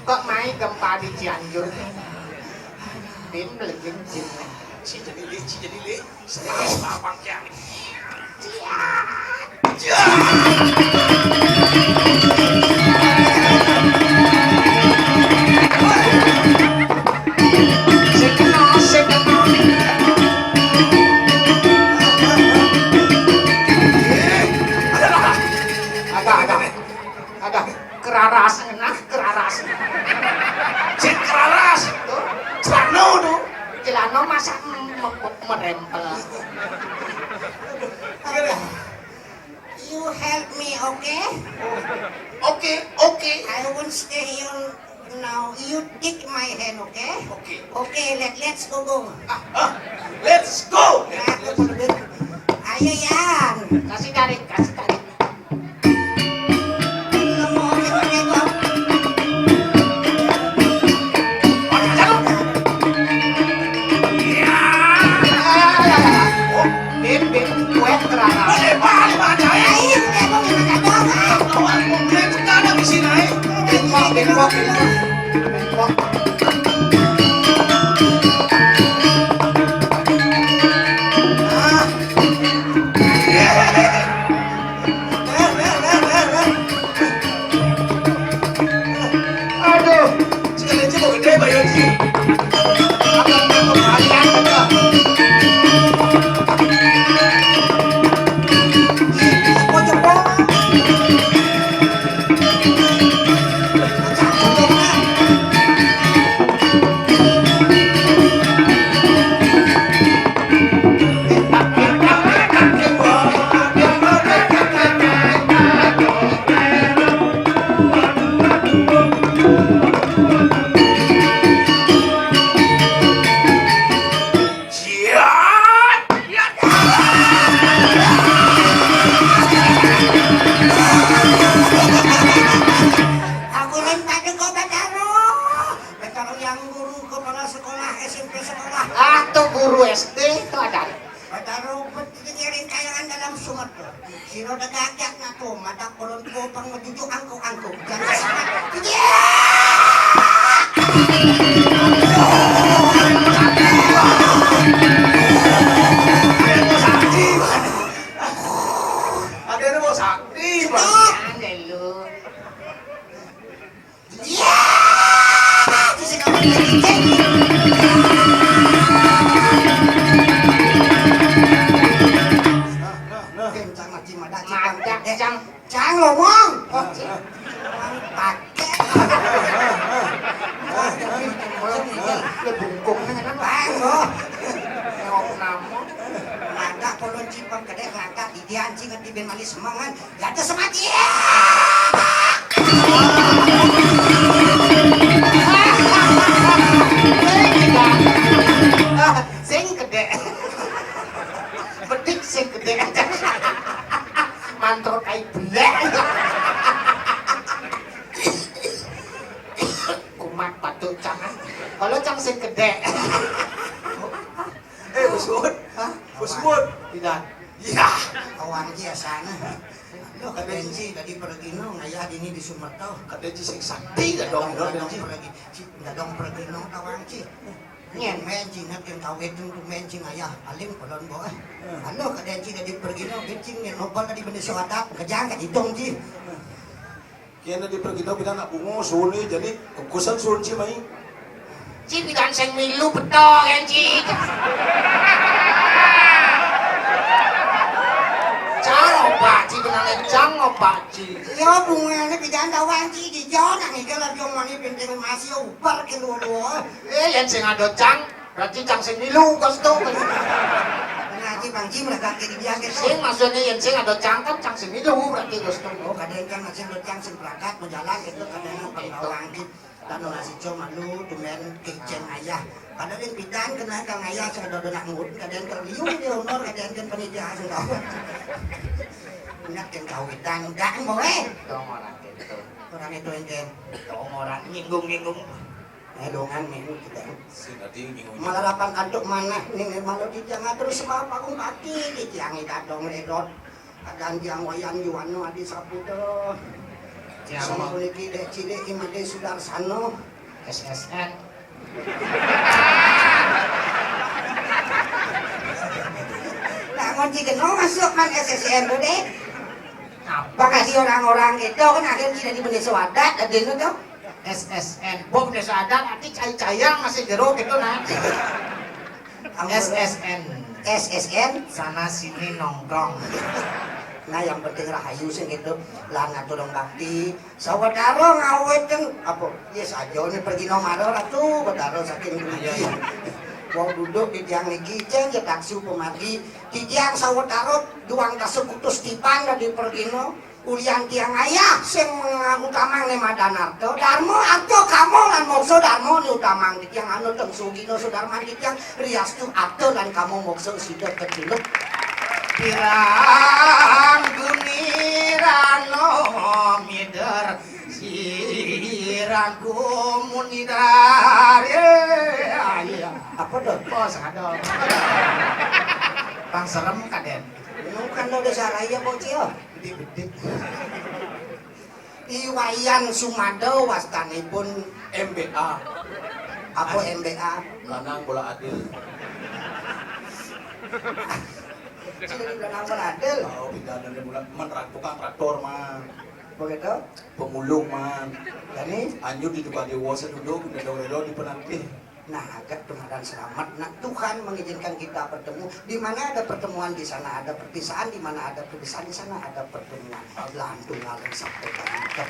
Kok main gempa di Cianjur? Tim legend jin. Si jadi le. Setelah pangkian. Ada keraras, keraras. Cek keraras. Celano tuh. Celana masa merempel. You help me, okay? Okay. I won't stay here now. You take my hand, okay? Okay. Okay, let's go. Let's go. Ayo yan. Kasih tarik. Bengkok. Aduh, Sekali aja mau gede Bayu Ji. Guru SD itu ada. Padahal pendidikan kayangan dalam sumat tuh. Sino dagagak na to, mata kolon ko pang majujuk angko. Jangan semat. Ada yang mau sakti, Bang. Ada lu. Cang ngomong. Pakai. Bungkung kan Bang, oh. nengok namo. Ada kolon cipang kedek ngangkat di diancing di ben manis semangan. Gak ada semati. Sing gede. Bedik sing gede. Mantul kai blek. Kumat patuk cangan. Kalau cang sing gede. Bosmut. Hah? Bosmut. Tidak. Ya. Kawan dia sana. Lo kadensi tadi pergi no ngayah ini di Sumatera. Kata Ci sing sakti dah dong. Dadong pergi. Dadong pergi no kawan Ci. Nyen menci nak yang tahu itu tu menci ngayah paling pelon boy. Halo kadensi tadi pergi no kencing nyen opal tadi benda suadat kejang kat hitung Ci. Kaya di pergi daw bilang nak bungo suni jadi kukusan sun Ci mai. Ci bidan sing milu beto kan Ci. Cang opa Ci bidan cang opa Ci. Yo bunga ni bidan dawan Ci di jona ni kalau jom mani penting masih upar ke luar. Yang sing ada cang, berarti cang sing milu gusto. Ngaji Bang Ci mereka kiri dia ke Sing maksudnya yang sing ada cang kan cang sing milu berarti gusto. Oh kadang kan masih berjang sing berangkat berjalan gitu kadang pengawang gitu. Dan nasi cuma lu tumen keceng ayah. Kadang yang pidan kena kang ayah sudah nak ngut, kadang terliung di honor, kadang kan panitia sudah. Nak yang kawitan, enggak boleh. Dong orang gitu. Orang itu yang kan, Dong orang nyinggung-nyinggung. dongan ini kita. Si tadi bingung. Malarapan kantuk mana, ini malu dijang terus sebab aku kaki dijangi kadong redot. Kadang tiang wayan juano adi sapu tuh. Sama kuniki dek cilik imade Sudarsano SSN. Nah ngonci keno masuk kan SSN tuh dek. Apa Bakasi orang-orang itu kan akhirnya tidak dibeli swadat ada itu tuh. SSN? Bom desa adat nanti cai-caiang masih jero gitu nah. SSN. SSN. Sana sini nongkrong. Nah yang penting rahayu sih gitu lah ngaturong bakti sawadaro ngawet kan apa yes aja ini pergi nomaro ratu badaro saking dugi wong duduk di tiang niki ceng ya taksu pemati di tiang sawadaro duang kasekutus tipan dari pergi no ulian tiang ayah sing utamang nih madanarto darmo atau kamu lan mokso darmo nih utamang di tiang anu teng sugino sudarman di tiang rias tu atau lan kamu mokso sido keciluk Pirang gunirano mider sirang kumunidar ya apa tuh? bos ada bang serem kaden Bukan lo desa raya bocil gede-gede Iwayan Sumado wastanipun MBA. apa MBA Lanang bola adil. sudah dibilang beradil Oh, pindah dari bola tukang traktor mah. begitu Pemulung mah. jadi Anjur di depan dewa duduk udah di penanti. nah agak dan selamat nah Tuhan mengizinkan kita bertemu di mana ada pertemuan di sana ada perpisahan di mana ada perpisahan di sana ada pertemuan lantung alam sampai tadi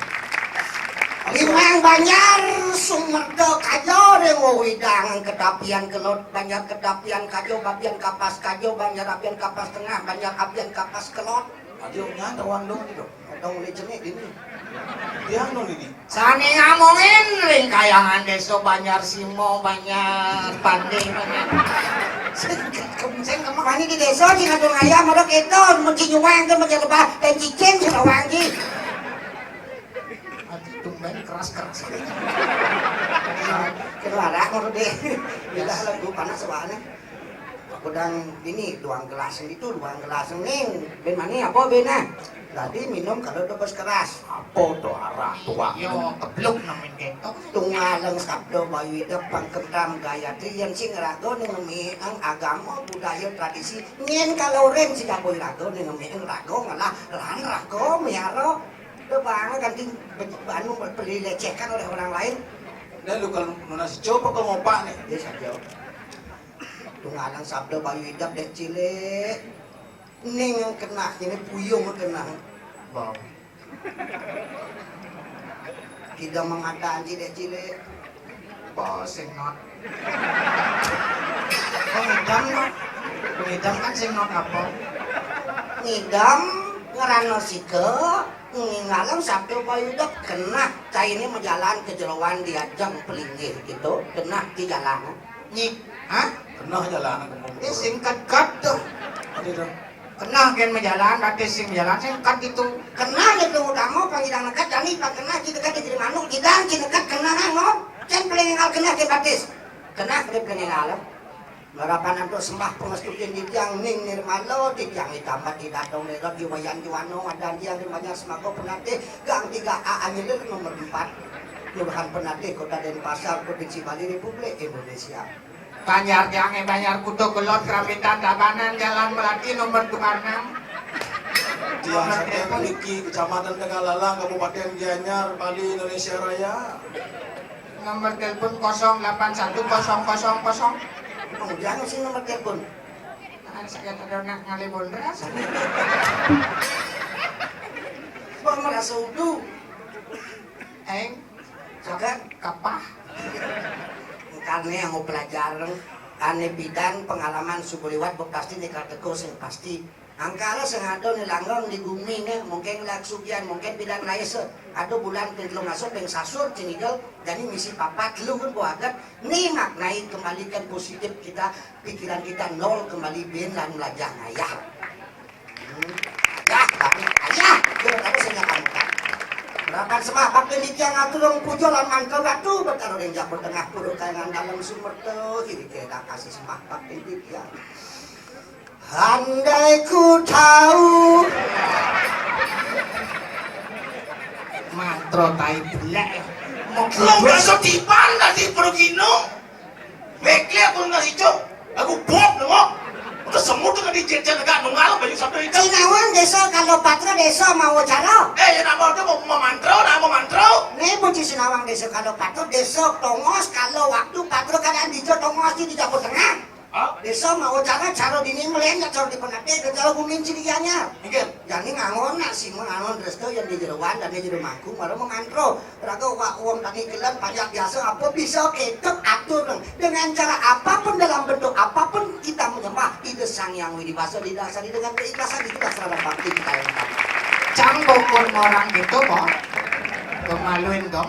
Limang Banjar Sumerdo Kajo Rengo Widang Kedapian Kelot Banjar Kedapian Kajo Babian Kapas Kajo Banjar Apian Kapas Tengah Banjar Apian Kapas Kelot Adio nyata wang dong itu. atau mulai jenik ini Dia anu ini. sani ngomongin ring kayangan deso Banjar Simo Banjar Pandai Banjar Sing kemana di desa di ngadung ayam ada itu mesti nyuwang kan menjadi lebah dan cicing sudah wangi tumben keras-keras keluara menurut deh bila lagu panas soalnya aku dan ini doang gelas itu doang gelas ning ben mana apa bena tadi minum kalau udah keras Apa tuh arah tua? yo kebluk namin ketok tunggalang sabdo bayu depang kentam gayatri yang sing rago ning ang agama budaya tradisi nyen kalau ren sing boy rago ning ang rago ngalah lan rago miaro banget ganti anu beli lecehkan oleh orang lain Dan lu kalau nasi coba kalau mau pak nih. dia saja tunggalang sabdo bayu hidup dek cilik ning ang kena ini puyung kena bau tidak mengadaan cilik cilik bau sing not ngidam no ngidam kan sing not apa ngidam ngerano sike ngalang sabdo bayu hidup kena cai ini menjalan ke jeroan diajang pelinggih gitu kena di jalanan nyik hah Kena jalan aku mau. ini singkat kat tuh Ada tuh. kena kan menjalan berarti sing jalan singkat itu kena gitu udah mau panggilan nekat jadi pak kena kita kan jadi manuk kita nekat kena nang mau can pelingal kena ke batis kena ke pelingal Ngarapan anto sembah pengestukin di tiang ning nirmalo di tiang itamat di datong nerot di wayan juwano adan tiang rimanya semako penate gang 3A anyelir nomor 4 Kelurahan Penate Kota Denpasar Provinsi Bali Republik Indonesia. Banjar Jange Banjar Kudo Gelot Kerapitan Tabanan Jalan Melati nomor 26. Tiang Satya Kuliki, Kecamatan Tegalalang, Kabupaten Gianyar, Bali, Indonesia Raya. Nomor telepon 081000. Kemudian sih nomor telepon. Saya ada nak ngali bondas. Bang merasa udu. Sakan kapah. Karena yang mau pelajaran ane bidan pengalaman subuliwat pasti dikatakan sing pasti. Angkara sengado nilanggong di bumi nih mungkin laksugian mungkin bidan laisa ada bulan pintlong asok peng sasur cinigel jadi misi papat lu kan buagat nih maknai kembalikan positif kita pikiran kita nol kembali bin lan melajah ngayah ya tapi ayah kita tahu sehingga kamu kan berakan semah pakai likian ngaturung pujo lan mangkel batu bertaruh yang japur tengah puluh kayangan dalam sumber tuh kiri kita kasih semah pakai likian. Andai ku tahu Mantro tai belek. Lo nggak setipan tadi pergino. Mekli aku nggak hijau. Aku bok nengok. Udah semut dengan dijejen agak nunggal baju sampai itu. Cinawan desa kalau patro desa mau cara. Ya nama itu mau mantro. Nih bunyi Sinawang desa kalau patro desa tongos kalau waktu patro kadang dijo tongos di Jawa Tengah. Desa mau cara dini melihat cara di penate cara gumin cirianya. Mungkin. Jadi ngangon nasi ngangon resto yang di jeruan dan di jeru mangkung baru mengantro. Raga uang tadi kelan pajak biasa apa bisa ketok atur dengan cara apapun dalam bentuk apapun kita menyembah ide sang yang widibasa didasari dengan keikhlasan itu serada bakti kita yang utama. Campur orang gitu kok. Kemaluin dong.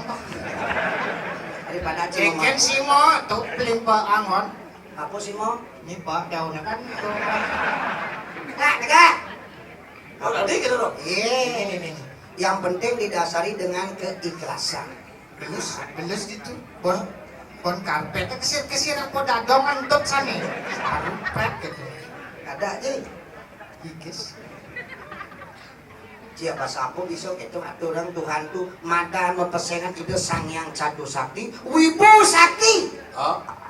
Daripada Cengken cuma si mo tuh pelimpa angon. apa sih mau? Ini pak daunnya kan itu. Negak. Oh tadi gitu dong. Ini. Yang penting didasari dengan keikhlasan. Belus gitu. Bon karpet kesir apa dadong antut sana. Rumpet gitu. Ada aja. Gigis. Siapa sapu bisa gitu aturan Tuhan tuh maka mempersengan ide sang yang cadu sakti, wibu sakti.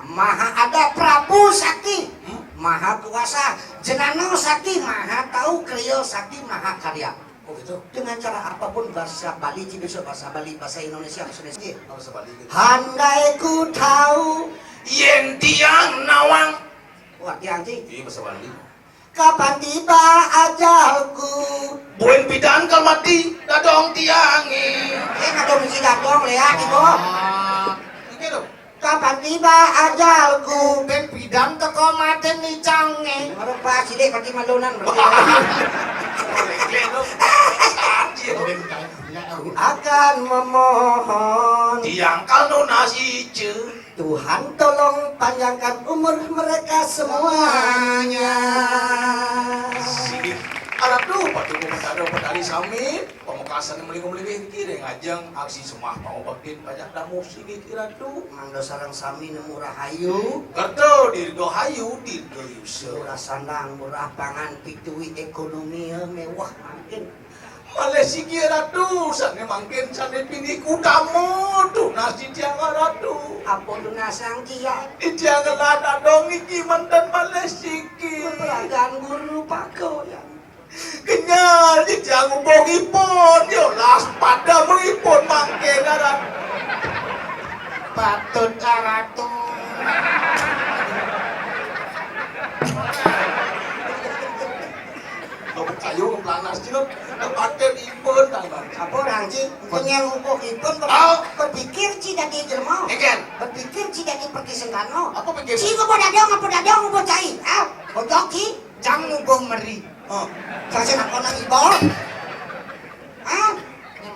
Maha ada Prabu Sakti, Maha Kuasa, Jenano Sakti, Maha Tahu, Kriyo Sakti, Maha Karya. Oh gitu. Dengan cara apapun bahasa Bali, bisa bahasa Bali, bahasa Indonesia, Indonesia. Bahasa Bali gitu. Handai ku tahu, Yen tiang nawang. wah tiang sih. Iya bahasa Bali. Kapan tiba ajalku? Buen bidan kal mati. Dadong tiangi. Ada misi datang lihat ibu. Gitu dong. Kapan tiba ajalku? Ben bidang teko mati nih cange. Orang pas sih pati malunan. Mekli dong. Akan memohon Tiang kal nunas ijo. Tuhan tolong panjangkan umur mereka semuanya. Sidik. Aduh, pati ko petari sami, pamekasan melingo-melingo kiri ngajang aksi semah pangobakin banyak damu sidik iradu. Mangga sarang sami nemu rahayu, Kerto dirgo hayu dirgo yusuf. murah sandang, murah pangan, pitui ekonomi mewah makin. Malesi kiradu, sana mangkin sana pini kudamu tuh nasi tiang aradu. Apa tu nasang kia? Tiang lada dong iki mantan Malesi ki. Peragaan guru pakoyan. Kenyal di tiang ubongipun, yo las pada mengipun mangkin aradu. Patut aratu. Kayu keplanas cinut, kepaten ipun tangan. Apa orang sih? Kenyal upok ipun berpikir ci dari jelma. Ikan, Berpikir ci dari pergi sentano. apa pikir? Ci ko apa dadong ubo cai. Bojok ci. Jang ubong meri. Oh, Kasi ako nang ibo.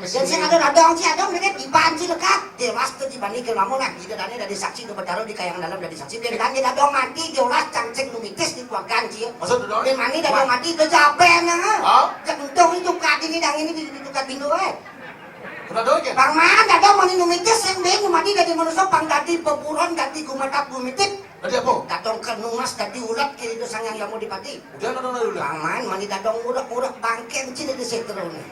Yan sing ada dadong ci adong mereka iban ci lekat. Dewas tuh dibanding ke lamun lagi dari saksi ke bertaruh di kayang dalam dari saksi. Dan kan dadong mati dewas cangceng numitis di kuagan ci. maksud dong? Dan mani dadong mati ke jaben ya. Oh, Jentong itu kat ini dang ini di dekat pintu udah dong kan? Bang man dadong mani numitis yang ben mati dari manusia pang dadi peburon dadi gumatap gumitit. Tadi apa? Dadong kenungas tadi ulat kiri itu sang yang mau dipati. Udah nonton dulu lah. Paman mani dadong urak-urak bangkeng cini di setro nih.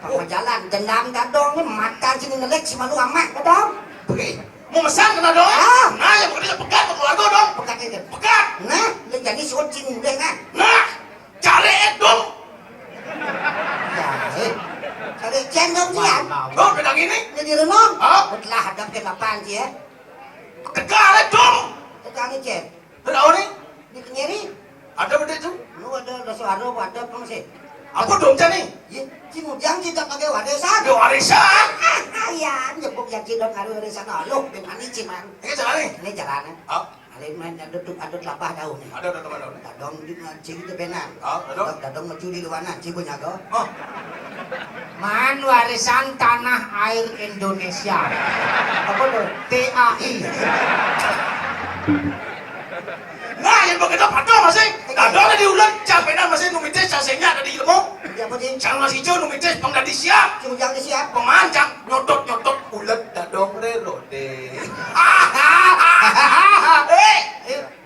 Papa jalan dendam dadong nih mata cini nelek si malu amat dadong. Pergi. Mau mesan kena dong? Ah. Nah, yang bekerja pekat ke keluarga dong. Pekat itu. Pekat. Nah, lu jadi sucing deh kan. Nah, cari dong. Ya, cari cendong sih ya. Oh, pedang ini. Jadi renong. Ah. Betelah hadap ke lapan sih ya. Tegar dong. Tekangi cen. Tahu nih? Di kenyeri. Ada benda itu? Lu ada suara ada apa sih? Apa dong cani? Ya, cimujang kita pakai warisan. Ada warisan. Ya, nyebuk yang cidok ngaruh warisan lu dengan ini ciman. Ini jalan nih. Ini jalannya. Ah, Ada main ada lapah daun nih. ada teman dong. Dadong di cing itu benar. Ah, ada. Dadong mencuri luanan cibu nyago. Oh, Man warisan tanah air Indonesia. Apa tuh? TAI. nah yang begitu padahal masih. Dadong ada diulang. Capenan masih numites casenya ada di ilmu. Ya apa sih? Jangan masih hijau numites pang dadi siap. Cimujang di siap. Pemanjang nyodot ulet dadong relode.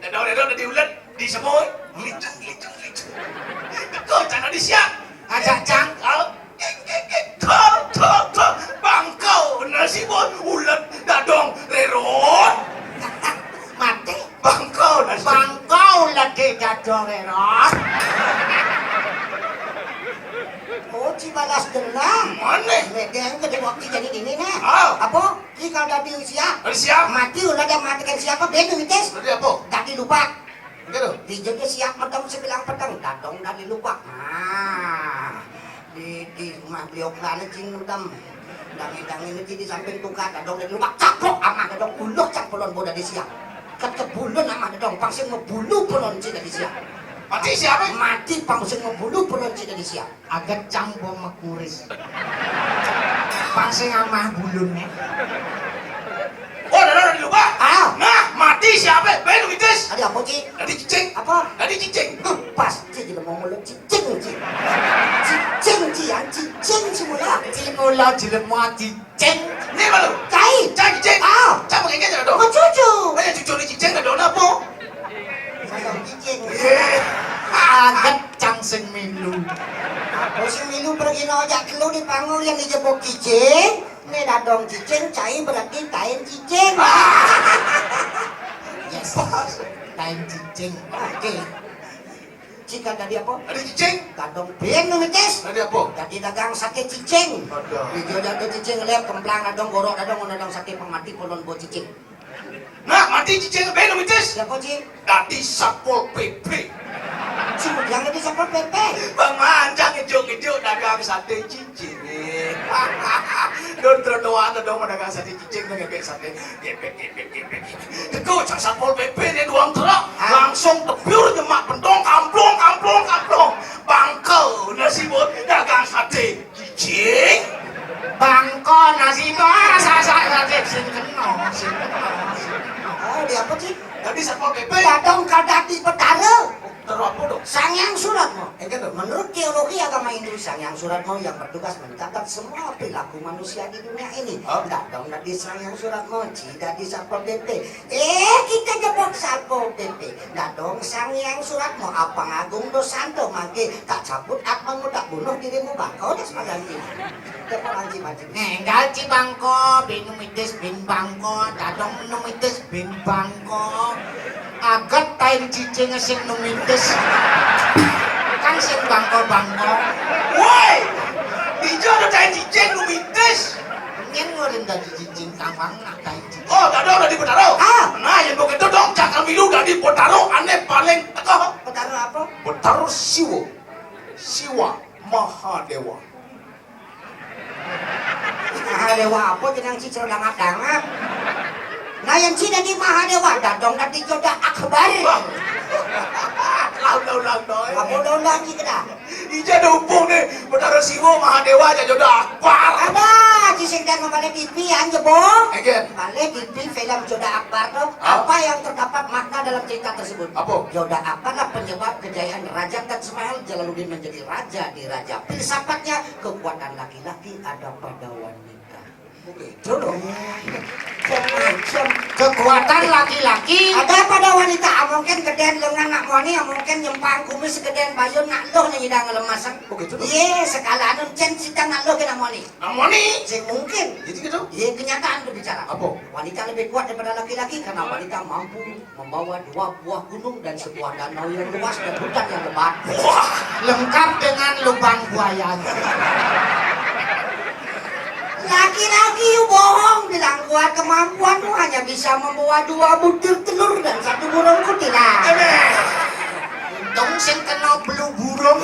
Dadong ada diulet di semua. Licung. Kau jangan di siap. Ajak cang. Bangkau nasi bon ulet dadong rerot. Mati. Bangkau nasi. Bangkau lagi dadong erot. Oh, cibalas dendam. Mana? Ledeng ke waktu jadi ini nih. Ah. Apa? Jika udah di siap. Ada siap. Mati udah ada matikan siapa? Bener mites. Tadi apa? Tadi lupa. Gitu. Dijaga siap medang sebilang pedang dadong dari lupa. Nah, di rumah beliau kelana cing medam. Dang ini di samping tukar dadong dari lupa. Caplok amah dadong uluh capulon boda di siap. Kebulun amah dadong pangsin ngebulu pulon cing dari siap. Mati siapa? Mati pangsin ngebulu pulon cing dari siap. Agak cang bom mekuris. Pangsing amah bulunnya. Oh, ada di lupa. Ah, Nah, mati siapa? Benu mites. ada apa cing? Tadi cicing. Apa? Tadi cicing. Pasti jadi mau mulut cicing cing. Cicing semula. Cimula jelema cicing. Ini malu. Cai. Cicing. Ah, Cak pakai gaya dong. mau cucu. Banyak cucu di cicing ada apa? Sayang cicing. Agak cang sing milu. Aku si Milu pergi nojak lu di panggung yang dijebok cicing. Ini dadong cicing, cai berarti kain cicing. Yes. Kain cicing. Oke. Jika tadi apa? Ada cicing. Dadong ben numites. Tadi apa? Tadi dagang sate cicing. Ada. Video ada cicing lihat kemplang dadong gorok dadong sate pemati polon bo cicing. Nah, mati cicing benu mites. Siapa sih? Tadi Satpol PP. Yang tadi siapa Pepe? Pemanjang hijau dagang sate cicing. Don trotoar dong dagang sate cicing dengan kayak sate gepek. Kau cak Satpol PP dia doang truk langsung tebiur nyemak pentong kamplong. Bangkau nasi bot dagang sate cicing. Bangko nasi bahasa sate sing kena. Oh, dia apa sih? Tadi Satpol PP Dadong kadati petara. terus apa dong? Sangyang Suratmo. Gitu. Menurut teologi agama Hindu, Sangyang Suratmo yang bertugas mencatat semua perilaku manusia di dunia ini. Oh. Dadong di Sangyang Suratmo, Cida di Satpol PP. Kita jebok Satpol PP. Dadong Sangyang Suratmo, apa ngagung dosanto mangke tak cabut atmamu tak bunuh dirimu bangkau des maganti. Tepalanci macam. Nenggal ci bangko, binumitis bin bangko, dadong numitis bin bangko. Agat tain cicing sing numitis. Kan sing bangko. Woi, hijau ada cair cicing lu mites. Nyen ngorin dari cicing kawang nak tain cicing. Oh, tadi udah di Potaro. Ah. Nah, yang begitu dong, cakal milu udah di Potaro, aneh paling teko. Petara apa? Potaro Siwa Mahadewa. Mahadewa apa jenang cicing dangat-dangat? Nah yang Cina di Mahadewa, dadong tadi jodoh akbar. Ulang doi. Apa udah lagi kita? Ija ada hubung nih, Potaro Siwa Mahadewa aja jodoh akbar. Ada, cising dan membalik TV aja boh. Again. Balik TV film Joda Akbar tuh. Ah. Apa yang terdapat makna dalam cerita tersebut? Apa? Joda Akbar lah penyebab kejayaan Raja Taj Jalaluddin menjadi raja di Raja. Filsafatnya kekuatan laki-laki ada pada wanita. Begitu dong. Macam Kekuatan laki-laki. ada pada wanita mungkin gedean lengan nak moni mungkin nyempang kumis gedean bayun nak loh nih hidang lemasan. Begitu dong. Iya sekala anu cen sidang nak loh kena moni. Namoni. Sing mungkin. Jadi gitu. Iya kenyataan berbicara. Apa? Wanita lebih kuat daripada laki-laki karena wanita mampu membawa 2 buah gunung dan sebuah danau yang luas dan hutan yang lebat. Wah. Lengkap dengan lubang buaya. Laki-laki bohong bilang kuat kemampuanmu hanya bisa membawa 2 butir telur dan 1 burung kutilang. Untung sing kena belu burung.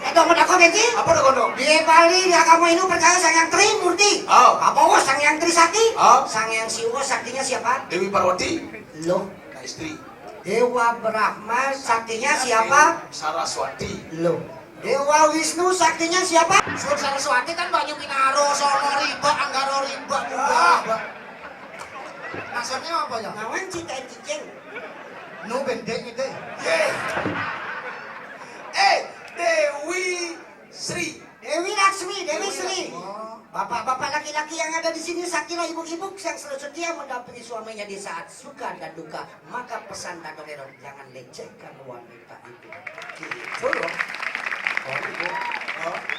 Dong udah kau benci? Apa dah kondo? Dia Bali dia kamu ini percaya sang yang Trimurti. Oh. Apa sang yang Trisakti? Oh. Sang yang Siwa saktinya siapa? Dewi Parwati. Loh, Nah, istri. Dewa Brahma saktinya siapa? Saraswati. Loh, Dewa Wisnu saktinya siapa? Sur Saraswati kan Banyu Pinaro, Sono Riba, Anggaro Riba, Mubah. Maksudnya apa ya? Ngawan cintain cicing. Nu bendeng itu. Yeay. Dewi Sri. Dewi Laksmi, Dewi Sri. Oh. Bapak-bapak laki-laki yang ada di sini sakilah ibu-ibu yang selalu setia mendampingi suaminya di saat suka dan duka. Maka pesan Dadoneron, jangan lecehkan wanita itu. Gitu loh.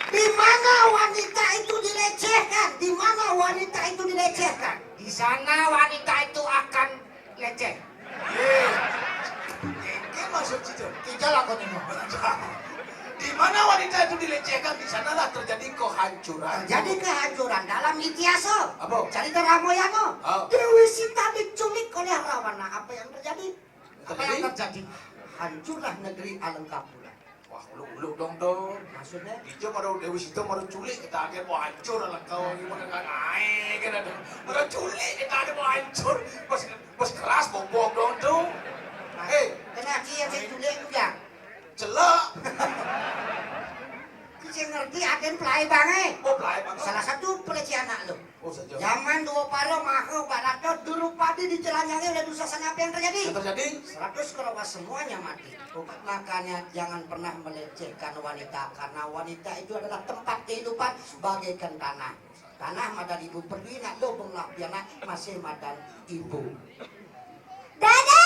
Di mana wanita itu dilecehkan? Di mana wanita itu dilecehkan? Di sana wanita itu akan leceh. Ini maksud situ. Tidak lah kau nengok. Di mana wanita itu dilecehkan, di sanalah terjadi kehancuran. Jadi kehancuran dalam Itiasa. Apa? Cerita Ramayana. Oh. Dewi Sita diculik oleh Rawana. Apa yang terjadi? Apa yang terjadi? Hancurlah negeri Alengkapura. Wah, uluk-uluk dong. Maksudnya? Ijo pada Dewi Sita mau culik, kita akhir mau hancur lah kau gimana kan naik kan ada. Mau culik, kita akhir mau hancur. Pas keras bobok dong tuh. Hei, Kena yang saya culik juga. celak. Saya ngerti aden pelai banget. Oh, pelai banget. Salah satu pelecehan anak lo. Oh, saja. Zaman dua paro maho barato dulu padi di celanyangnya udah dusasana apa yang terjadi? Yang terjadi? 100 kerabat semuanya mati. Makanya jangan pernah melecehkan wanita karena wanita itu adalah tempat kehidupan bagaikan tanah. Tanah madan ibu pergi nak lo benglah piana masih madan ibu. Dadah